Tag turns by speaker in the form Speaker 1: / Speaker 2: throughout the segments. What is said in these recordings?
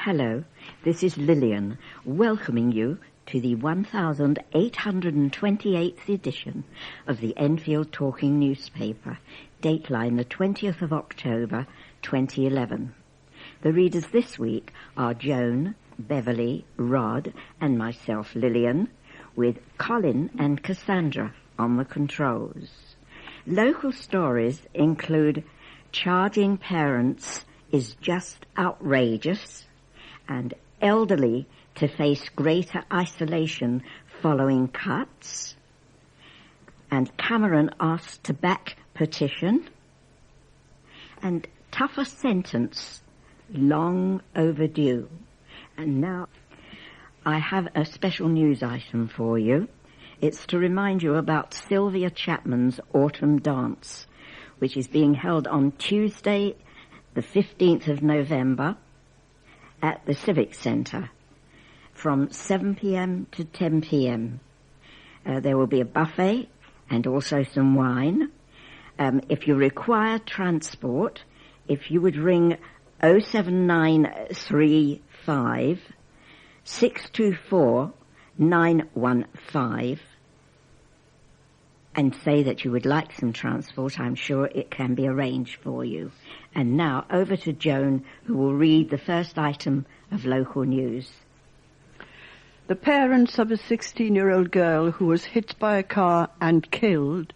Speaker 1: Hello, this is Lilian, welcoming you to the 1828th edition of the Enfield Talking Newspaper, Dateline the 20th of October 2011. The readers this week are Joan, Beverley, Rod and myself, Lilian, with Colin and Cassandra on the controls. Local stories include charging parents is just outrageous, and elderly to face greater isolation following cuts, and Cameron asked to back petition, and tougher sentence, long overdue. And now I have a special news item for you. It's to remind you about Sylvia Chapman's Autumn Dance, which is being held on Tuesday, the 15th of November, at the Civic Centre from 7 p.m. to 10 p.m. There will be a buffet and also some wine. If you require transport, if you would ring 07935 624 915 and say that you would like some transport, I'm sure it can be arranged for you. And now over to Joan, who will read the first item of local news.
Speaker 2: The parents of a 16-year-old girl who was hit by a car and killed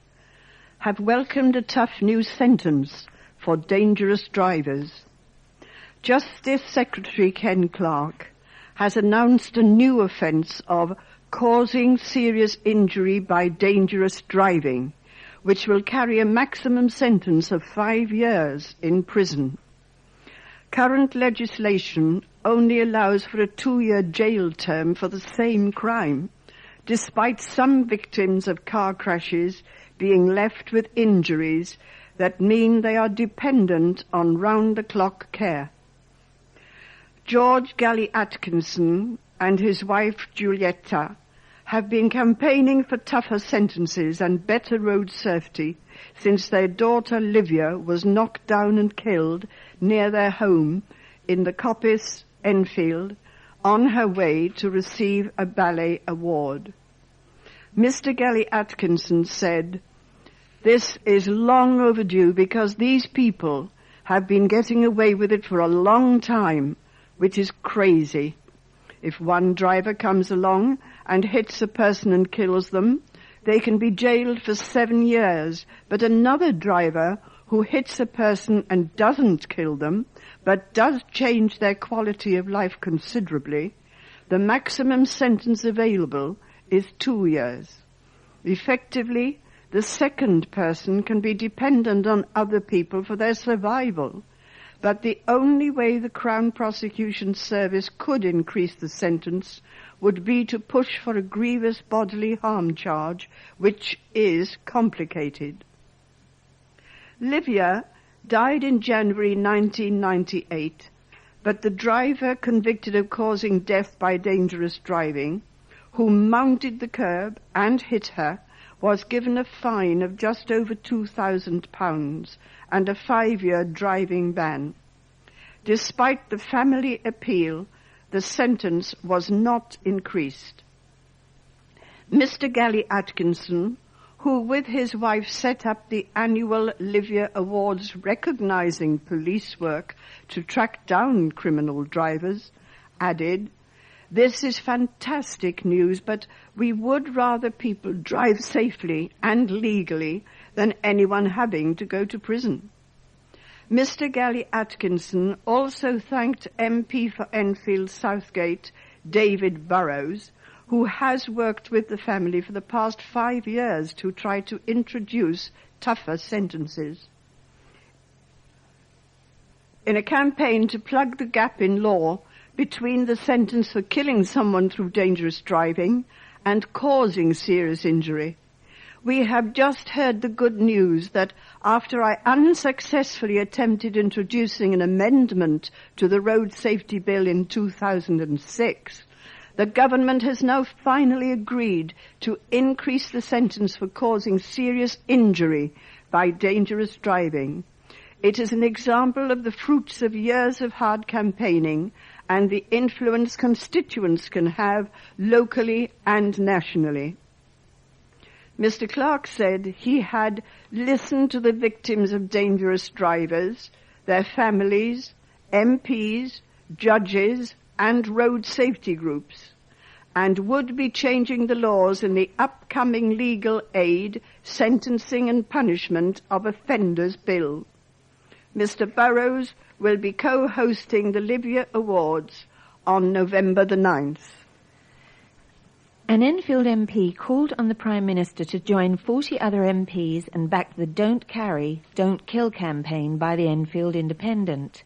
Speaker 2: have welcomed a tough new sentence for dangerous drivers. Justice Secretary Ken Clarke has announced a new offence of causing serious injury by dangerous driving, which will carry a maximum sentence of 5 years in prison. Current legislation only allows for a 2-year jail term for the same crime, despite some victims of car crashes being left with injuries that mean they are dependent on round-the-clock care. George Gally Atkinson and his wife Giulietta have been campaigning for tougher sentences and better road safety since their daughter Livia was knocked down and killed near their home in the Clovis, Enfield, on her way to receive a ballet award. Mr. Gally Atkinson said, "This is long overdue because these people have been getting away with it for a long time, which is crazy. If one driver comes along and hits a person and kills them, they can be jailed for 7 years, but another driver who hits a person and doesn't kill them, but does change their quality of life considerably, the maximum sentence available is 2 years. Effectively, the second person can be dependent on other people for their survival. But the only way the Crown Prosecution Service could increase the sentence would be to push for a grievous bodily harm charge, which is complicated." Livia died in January 1998, but the driver convicted of causing death by dangerous driving, who mounted the curb and hit her, was given a fine of just over £2,000 and a 5-year driving ban. Despite the family appeal, the sentence was not increased. Mr. Gally Atkinson, who with his wife set up the annual Livia Awards recognizing police work to track down criminal drivers, added, "This is fantastic news, but we would rather people drive safely and legally than anyone having to go to prison." Mr. Gally Atkinson also thanked MP for Enfield Southgate, David Burrows, who has worked with the family for the past 5 years to try to introduce tougher sentences. In a campaign to plug the gap in law between the sentence for killing someone through dangerous driving and causing serious injury, we have just heard the good news that after I unsuccessfully attempted introducing an amendment to the Road Safety Bill in 2006, the government has now finally agreed to increase the sentence for causing serious injury by dangerous driving. It is an example of the fruits of years of hard campaigning and the influence constituents can have locally and nationally. Mr. Clark said he had listened to the victims of dangerous drivers, their families, MPs, judges, and road safety groups, and would be changing the laws in the upcoming Legal Aid, Sentencing and Punishment of Offenders Bill. Mr. Burrows will be co-hosting the Livia Awards on November the 9th.
Speaker 3: An Enfield MP called on the Prime Minister to join 40 other MPs and back the Don't Carry, Don't Kill campaign by the Enfield Independent.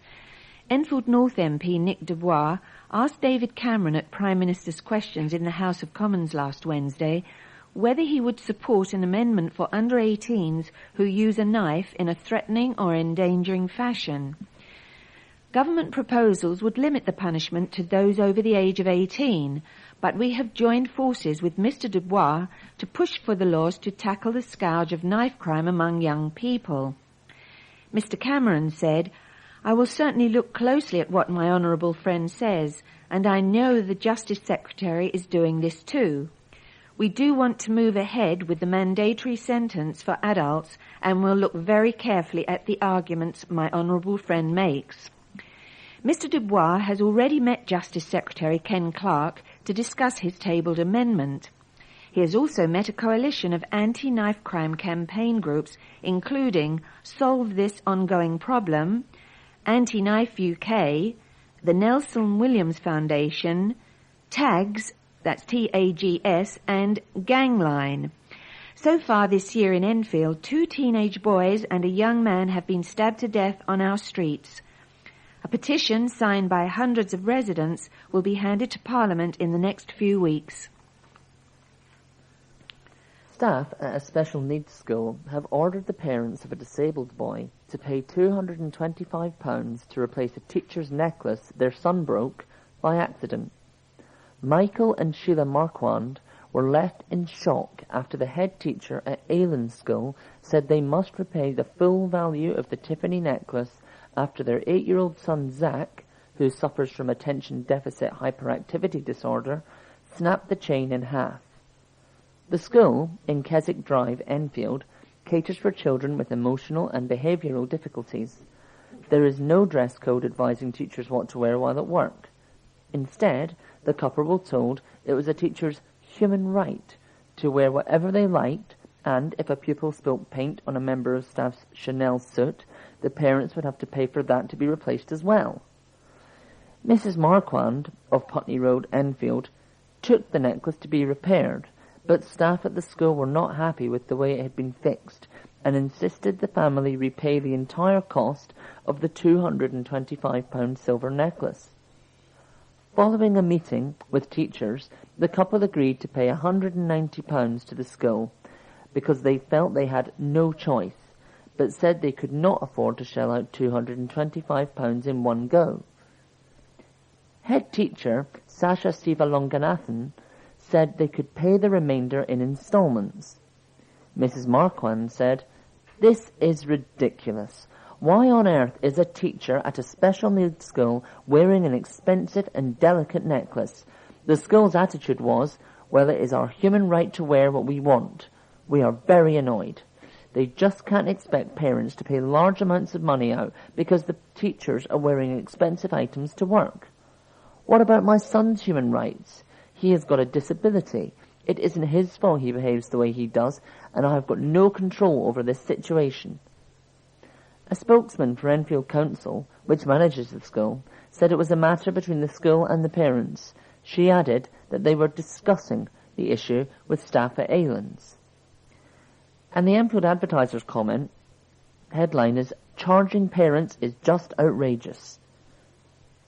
Speaker 3: Enfield North MP Nick Dubois asked David Cameron at Prime Minister's questions in the House of Commons last Wednesday whether he would support an amendment for under 18s who use a knife in a threatening or endangering fashion. Government proposals would limit the punishment to those over the age of 18, but we have joined forces with Mr. Dubois to push for the laws to tackle the scourge of knife crime among young people. Mr. Cameron said, "I will certainly look closely at what my honourable friend says, and I know the Justice Secretary is doing this too. We do want to move ahead with the mandatory sentence for adults and will look very carefully at the arguments my honourable friend makes." Mr. Dubois has already met Justice Secretary Ken Clarke to discuss his tabled amendment. He has also met a coalition of anti-knife crime campaign groups, including Solve This Ongoing Problem, Anti-Knife UK, the Nelson Williams Foundation, TAGS, that's TAGS, and Gangline. So far this year in Enfield, 2 teenage boys and a young man have been stabbed to death on our streets. A petition signed by hundreds of residents will be handed to Parliament in the next few weeks.
Speaker 4: Staff at a special needs school have ordered the parents of a disabled boy to pay £225 to replace a teacher's necklace their son broke by accident. Michael and Sheila Marquand were left in shock after the head teacher at Aylan's school said they must repay the full value of the Tiffany necklace after their 8-year-old son Zach, who suffers from attention deficit hyperactivity disorder, snapped the chain in half. The school, in Keswick Drive, Enfield, caters for children with emotional and behavioural difficulties. There is no dress code advising teachers what to wear while at work. Instead, the couple were told it was a teacher's human right to wear whatever they liked, and if a pupil spilt paint on a member of staff's Chanel suit, the parents would have to pay for that to be replaced as well. Mrs. Marquand of Putney Road, Enfield, took the necklace to be repaired, but staff at the school were not happy with the way it had been fixed and insisted the family repay the entire cost of the £225 silver necklace. Following a meeting with teachers, the couple agreed to pay £190 to the school because they felt they had no choice, but said they could not afford to shell out £225 in one go. Head teacher Sasha Sivalonganathan said they could pay the remainder in instalments. Mrs. Marquand said, "This is ridiculous. Why on earth is a teacher at a special needs school wearing an expensive and delicate necklace? The school's attitude was, well, it is our human right to wear what we want. We are very annoyed. They just can't expect parents to pay large amounts of money out because the teachers are wearing expensive items to work. What about my son's human rights? He has got a disability. It isn't his fault he behaves the way he does, and I have got no control over this situation." A spokesman for Enfield Council, which manages the school, said it was a matter between the school and the parents. She added that they were discussing the issue with staff at Aylands. And the Enfield Advertiser's comment headline is, "Charging parents is just outrageous."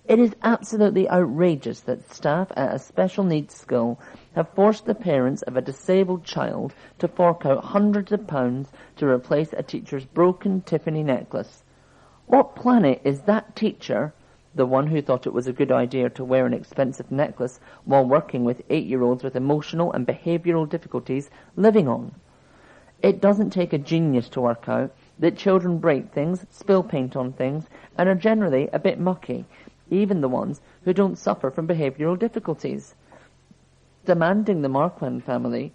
Speaker 4: It is absolutely outrageous that staff at a special needs school have forced the parents of a disabled child to fork out hundreds of pounds to replace a teacher's broken Tiffany necklace. What planet is that teacher, the one who thought it was a good idea to wear an expensive necklace while working with 8-year-olds with emotional and behavioural difficulties, living on? It doesn't take a genius to work out that children break things, spill paint on things, and are generally a bit mucky, even the ones who don't suffer from behavioural difficulties. Demanding the Marquand family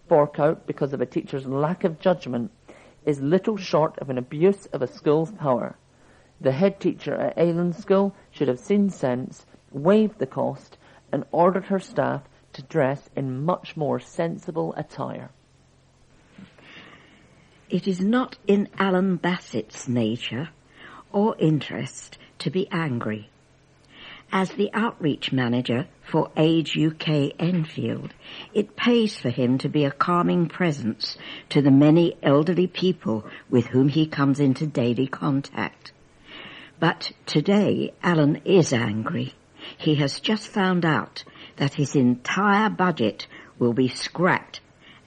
Speaker 4: fork out because of a teacher's lack of judgment is little short of an abuse of a school's power. The head teacher at Aylands School should have seen sense, waived the cost, and ordered her staff to dress in much more sensible attire.
Speaker 1: It is not in Alan Bassett's nature or interest to be angry. As the outreach manager for Age UK Enfield, it pays for him to be a calming presence to the many elderly people with whom he comes into daily contact. But today, Alan is angry. He has just found out that his entire budget will be scrapped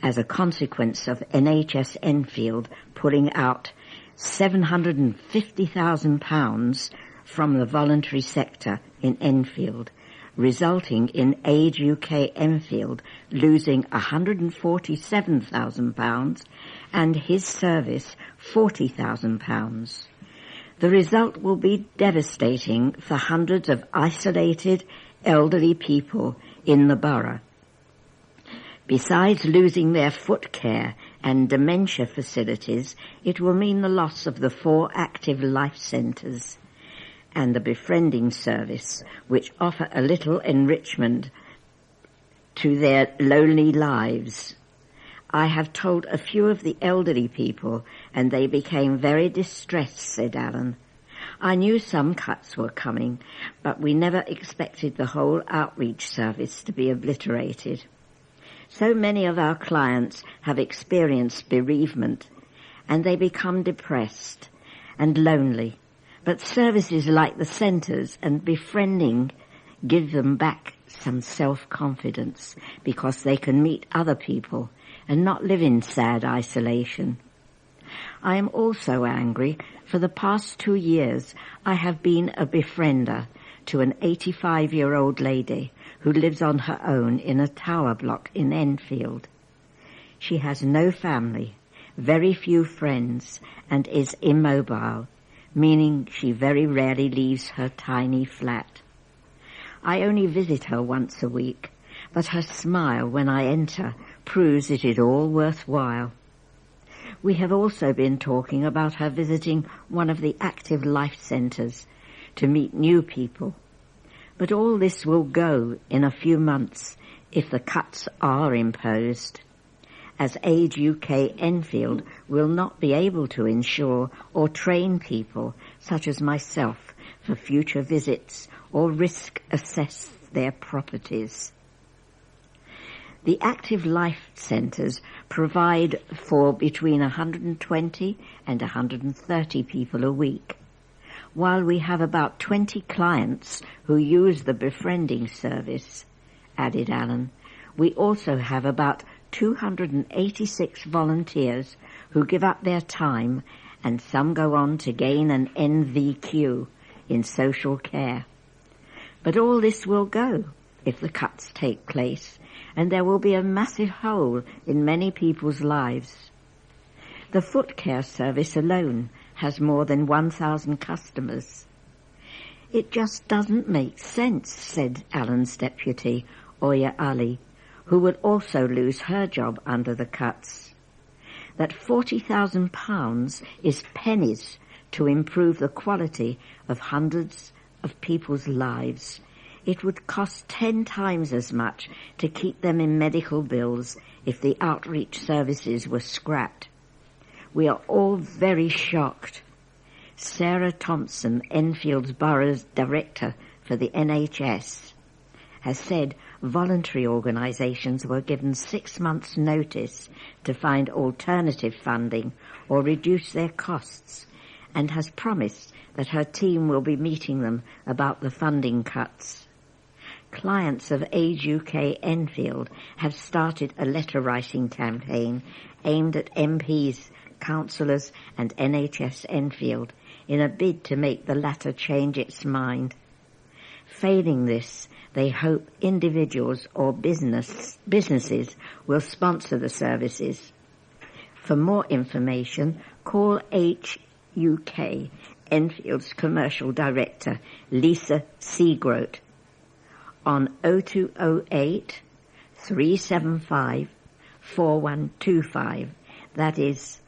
Speaker 1: as a consequence of NHS Enfield pulling out £750,000 from the voluntary sector in Enfield, resulting in Age UK Enfield losing £147,000 and his service £40,000. The result will be devastating for hundreds of isolated elderly people in the borough. Besides losing their foot care and dementia facilities, it will mean the loss of the 4 active life centres and the befriending service, which offer a little enrichment to their lonely lives. I have told a few of the elderly people, and they became very distressed, said Alan. I knew some cuts were coming, but we never expected the whole outreach service to be obliterated. So many of our clients have experienced bereavement, and they become depressed and lonely. But services like the centres and befriending give them back some self-confidence because they can meet other people and not live in sad isolation. I am also angry. For the past 2 years, I have been a befriender to an 85-year-old lady who lives on her own in a tower block in Enfield. She has no family, very few friends, and is immobile, meaning she very rarely leaves her tiny flat. I only visit her once a week, but her smile when I enter proves it is all worthwhile. We have also been talking about her visiting one of the active life centres to meet new people. But all this will go in a few months if the cuts are imposed, as Age UK Enfield will not be able to insure or train people such as myself for future visits or risk assess their properties. The active life centres provide for between 120 and 130 people a week. While we have about 20 clients who use the befriending service, added Alan, we also have about 286 volunteers who give up their time, and some go on to gain an NVQ in social care. But all this will go if the cuts take place, and there will be a massive hole in many people's lives. The foot care service alone has more than 1,000 customers. It just doesn't make sense, said Alan's deputy, Oya Ali, who will also lose her job under the cuts. That £40,000 is pennies to improve the quality of hundreds of people's lives. It would cost 10 times as much to keep them in medical bills if the outreach services were scrapped. We are all very shocked. Sarah Thompson, Enfield's Borough's Director for the NHS, has said voluntary organisations were given 6 months' notice to find alternative funding or reduce their costs, and has promised that her team will be meeting them about the funding cuts. Clients of Age UK Enfield have started a letter-writing campaign aimed at MPs, councillors and NHS Enfield in a bid to make the latter change its mind. Failing this, they hope individuals or businesses will sponsor the services. For more information, call HUK, Enfield's commercial director, Director Lisa Seagroat on 0208 375 4125. That is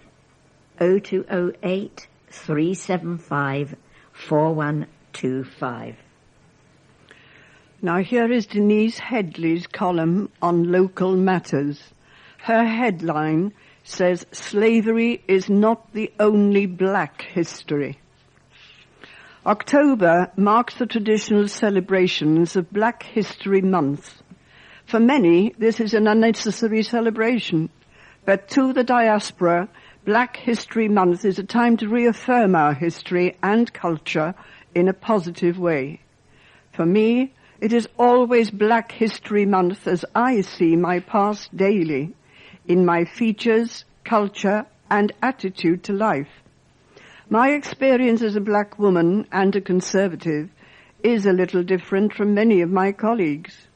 Speaker 1: 0208 375 4125.
Speaker 2: Now here is Denise Headley's column on local matters. Her headline says, "Slavery is not the only black history." October marks the traditional celebrations of Black History Month. For many, this is an unnecessary celebration, but to the diaspora, Black History Month is a time to reaffirm our history and culture in a positive way. For me, it is always Black History Month as I see my past daily, in my features, culture, and attitude to life. My experience as a black woman and a conservative is a little different from many of my colleagues.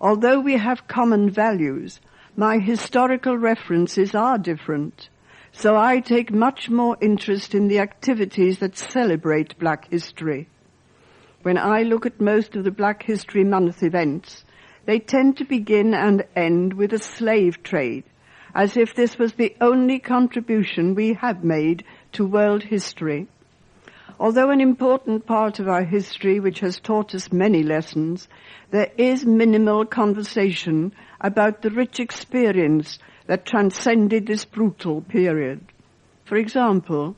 Speaker 2: Although we have common values, my historical references are different, so I take much more interest in the activities that celebrate black history. When I look at most of the Black History Month events, they tend to begin and end with a slave trade, as if this was the only contribution we have made to world history. Although an important part of our history which has taught us many lessons, there is minimal conversation about the rich experience that transcended this brutal period. For example,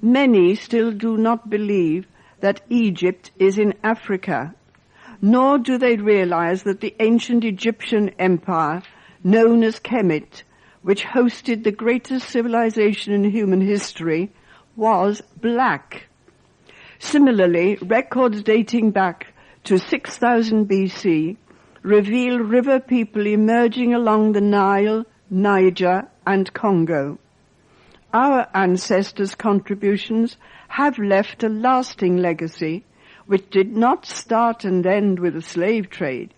Speaker 2: many still do not believe that Egypt is in Africa, nor do they realize that the ancient Egyptian empire, known as Kemet, which hosted the greatest civilization in human history, was black. Similarly, records dating back to 6000 BC reveal river people emerging along the Nile, Niger, and Congo. Our ancestors' contributions have left a lasting legacy which did not start and end with the slave trade.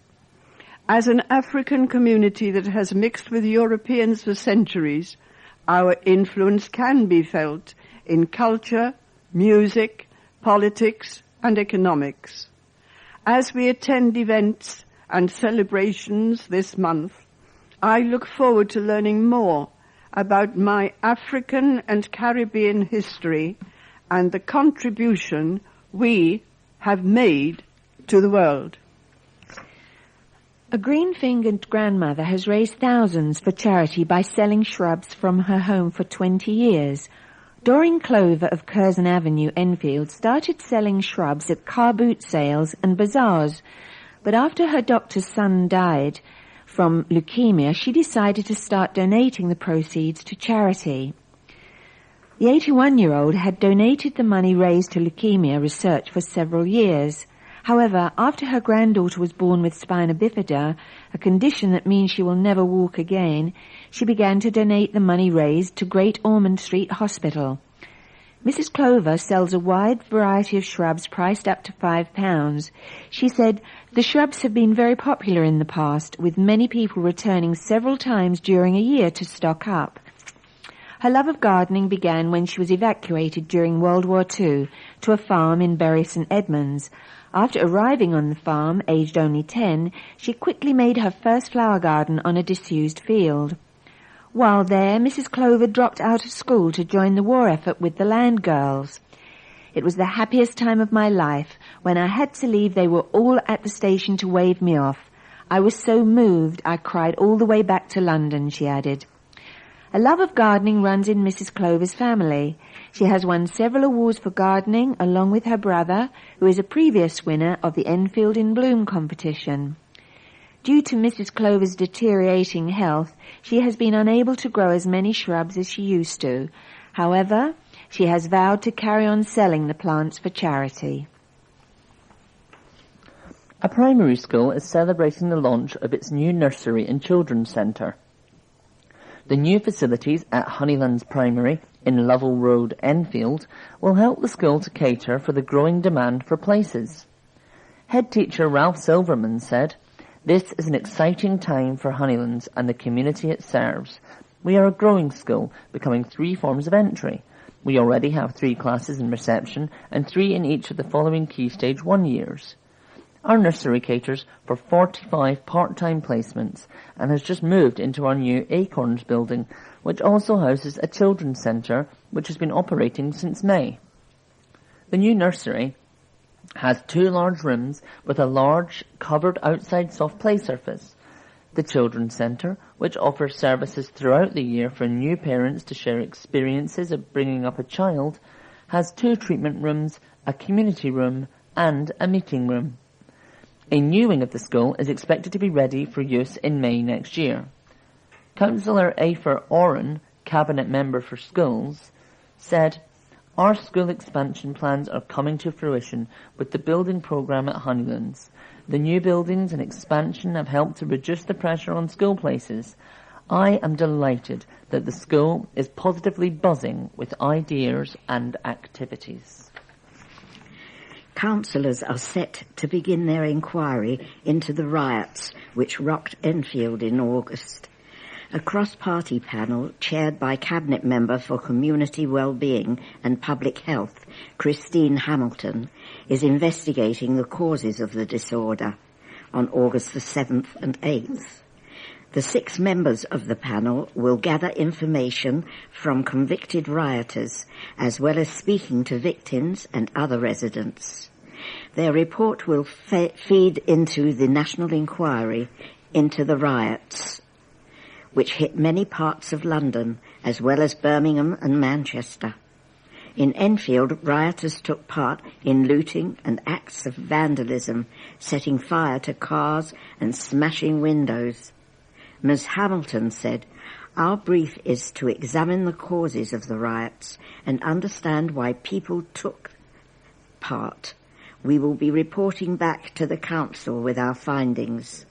Speaker 2: As an African community that has mixed with Europeans for centuries, our influence can be felt in culture, music, politics, and economics. As we attend events and celebrations this month, I look forward to learning more about my African and Caribbean history and the contribution we have made to the world.
Speaker 3: A green-fingered grandmother has raised thousands for charity by selling shrubs from her home for 20 years. Doreen Clover of Curzon Avenue, Enfield, started selling shrubs at car boot sales and bazaars, but after her doctor's son died from leukemia, she decided to start donating the proceeds to charity. The 81-year-old had donated the money raised to leukemia research for several years. However, after her granddaughter was born with spina bifida, a condition that means she will never walk again, she began to donate the money raised to Great Ormond Street Hospital. Mrs. Clover sells a wide variety of shrubs priced up to £5. She said, "The shrubs have been very popular in the past, with many people returning several times during a year to stock up." Her love of gardening began when she was evacuated during World War II to a farm in Bury St Edmunds. After arriving on the farm, aged only 10, she quickly made her first flower garden on a disused field. While there, Mrs. Clover dropped out of school to join the war effort with the Land Girls. "It was the happiest time of my life. When I had to leave, they were all at the station to wave me off. I was so moved, I cried all the way back to London," she added. A love of gardening runs in Mrs. Clover's family. She has won several awards for gardening, along with her brother, who is a previous winner of the Enfield in Bloom competition. Due to Mrs. Clover's deteriorating health, she has been unable to grow as many shrubs as she used to. However, she has vowed to carry on selling the plants for charity.
Speaker 4: A primary school is celebrating the launch of its new nursery and children's centre. The new facilities at Honeylands Primary in Lovell Road, Enfield, will help the school to cater for the growing demand for places. Head teacher Ralph Silverman said, "This is an exciting time for Honeylands and the community it serves. We are a growing school, becoming 3 forms of entry. We already have 3 classes in reception and 3 in each of the following Key Stage 1 years. Our nursery caters for 45 part-time placements and has just moved into our new Acorns building, which also houses a children's centre which has been operating since May. The new nursery has 2 large rooms with a large covered outside soft play surface. The children's centre, which offers services throughout the year for new parents to share experiences of bringing up a child, has 2 treatment rooms, a community room and a meeting room. A new wing of the school is expected to be ready for use in May next year. Councillor Afer Oren, Cabinet Member for Schools, said, "Our school expansion plans are coming to fruition with the building programme at Honeylands. The new buildings and expansion have helped to reduce the pressure on school places. I am delighted that the school is positively buzzing with ideas and activities."
Speaker 1: Councillors are set to begin their inquiry into the riots which rocked Enfield in August. A cross-party panel chaired by Cabinet Member for Community Wellbeing and Public Health, Christine Hamilton, is investigating the causes of the disorder on August the 7th and 8th. The 6 members of the panel will gather information from convicted rioters, as well as speaking to victims and other residents. Their report will feed into the national inquiry into the riots, which hit many parts of London, as well as Birmingham and Manchester. In Enfield, rioters took part in looting and acts of vandalism, setting fire to cars and smashing windows. Ms. Hamilton said, "Our brief is to examine the causes of the riots and understand why people took part. We will be reporting back to the council with our findings."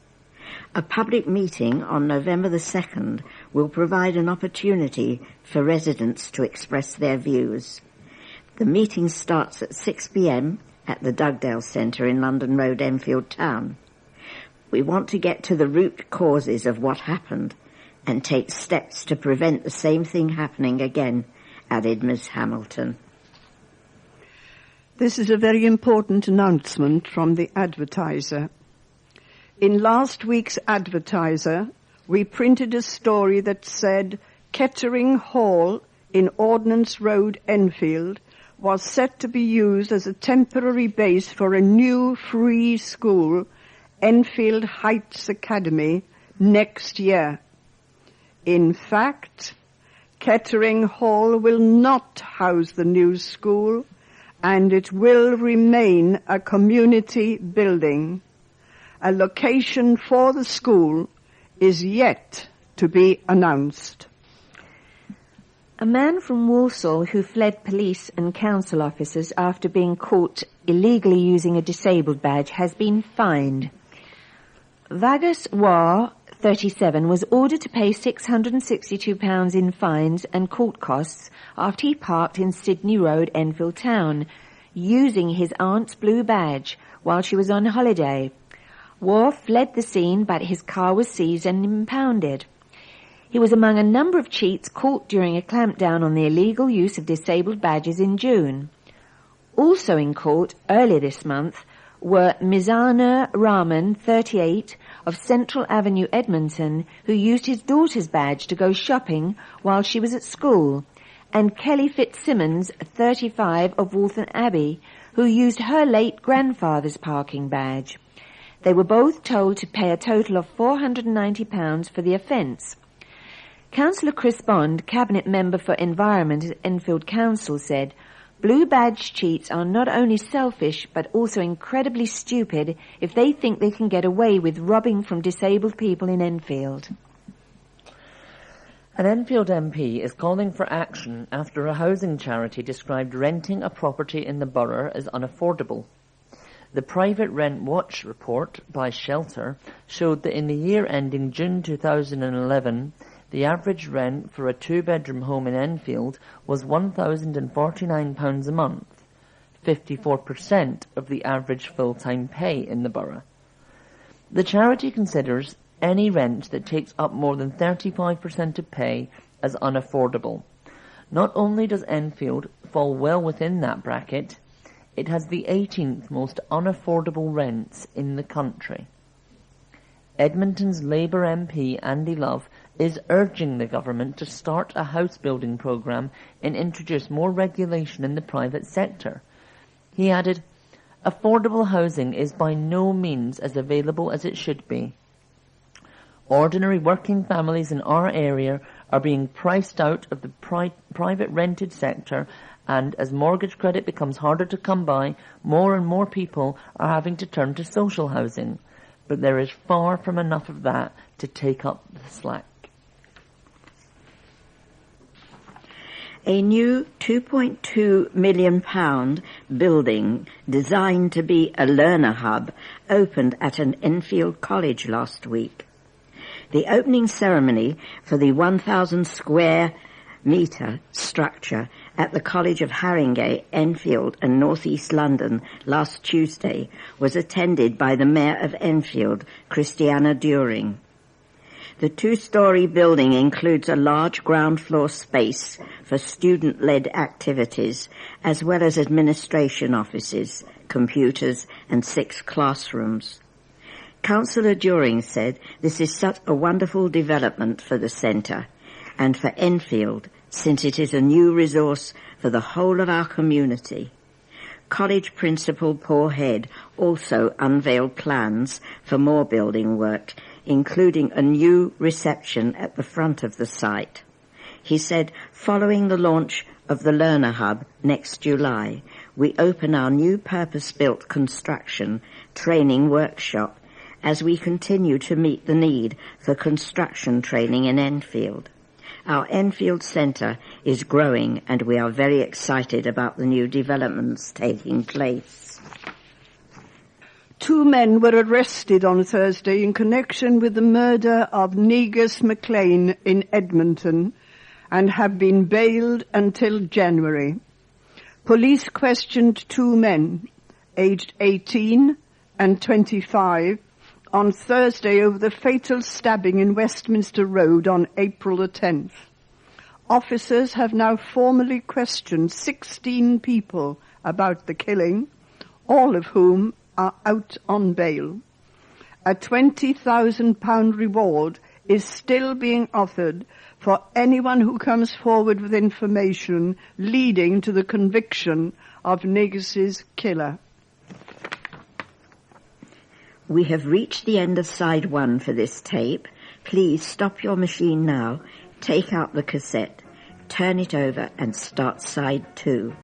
Speaker 1: A public meeting on November the 2nd will provide an opportunity for residents to express their views. The meeting starts at 6 p.m. at the Dugdale Centre in London Road, Enfield Town. We want to get to the root causes of what happened and take steps to prevent the same thing happening again, added Ms. Hamilton.
Speaker 2: This is a very important announcement from the Advertiser. In last week's Advertiser, we printed a story that said Kettering Hall in Ordnance Road, Enfield, was set to be used as a temporary base for a new free school, Enfield Heights Academy, next year. In fact, Kettering Hall will not house the new school, and it will remain a community building. A location for the school is yet to be announced.
Speaker 3: A man from Walsall who fled police and council officers after being caught illegally using a disabled badge has been fined. Vagus War, 37, was ordered to pay £662 in fines and court costs after he parked in Sydney Road, Enfield Town, using his aunt's blue badge while she was on holiday. War fled the scene, but his car was seized and impounded. He was among a number of cheats caught during a clampdown on the illegal use of disabled badges in June. Also in court earlier this month were Mizana Rahman, 38, of Central Avenue, Edmonton, who used his daughter's badge to go shopping while she was at school, and Kelly Fitzsimmons, 35, of Waltham Abbey, who used her late grandfather's parking badge. They were both told to pay a total of £490 for the offence. Councillor Chris Bond, Cabinet Member for Environment at Enfield Council, said, "Blue badge cheats are not only selfish but also incredibly stupid if they think they can get away with robbing from disabled people in Enfield."
Speaker 4: An Enfield MP is calling for action after a housing charity described renting a property in the borough as unaffordable. The Private Rent Watch report by Shelter showed that in the year ending June 2011, the average rent for a 2-bedroom home in Enfield was £1,049 a month, 54% of the average full-time pay in the borough. The charity considers any rent that takes up more than 35% of pay as unaffordable. Not only does Enfield fall well within that bracket, it has the 18th most unaffordable rents in the country. Edmonton's Labour MP Andy Love is urging the government to start a house building programme and introduce more regulation in the private sector. He added, "Affordable housing is by no means as available as it should be. Ordinary working families in our area are being priced out of the private rented sector, and as mortgage credit becomes harder to come by, more and more people are having to turn to social housing. But there is far from enough of that to take up the slack."
Speaker 1: A new £2.2 million building designed to be a learner hub opened at an Enfield college last week. The opening ceremony for the 1,000 square metre structure at the College of Haringey, Enfield and North East London last Tuesday was attended by the Mayor of Enfield, Christiana During. The two-storey building includes a large ground floor space for student-led activities, as well as administration offices, computers and 6 classrooms. Councillor During said this is such a wonderful development for the centre and for Enfield, since it is a new resource for the whole of our community. College Principal Paul Head also unveiled plans for more building work, including a new reception at the front of the site. He said, "Following the launch of the Learner Hub next July, we open our new purpose-built construction training workshop as we continue to meet the need for construction training in Enfield. Our Enfield Centre is growing and we are very excited about the new developments taking place."
Speaker 2: 2 men were arrested on Thursday in connection with the murder of Negus McLean in Edmonton and have been bailed until January. Police questioned 2 men, aged 18 and 25, on Thursday over the fatal stabbing in Westminster Road on April the 10th. Officers have now formally questioned 16 people about the killing, all of whom are out on bail. A £20,000 reward is still being offered for anyone who comes forward with information leading to the conviction of Negus's killer.
Speaker 1: We have reached the end of side 1 for this tape. Please stop your machine now, take out the cassette, turn it over and start side 2.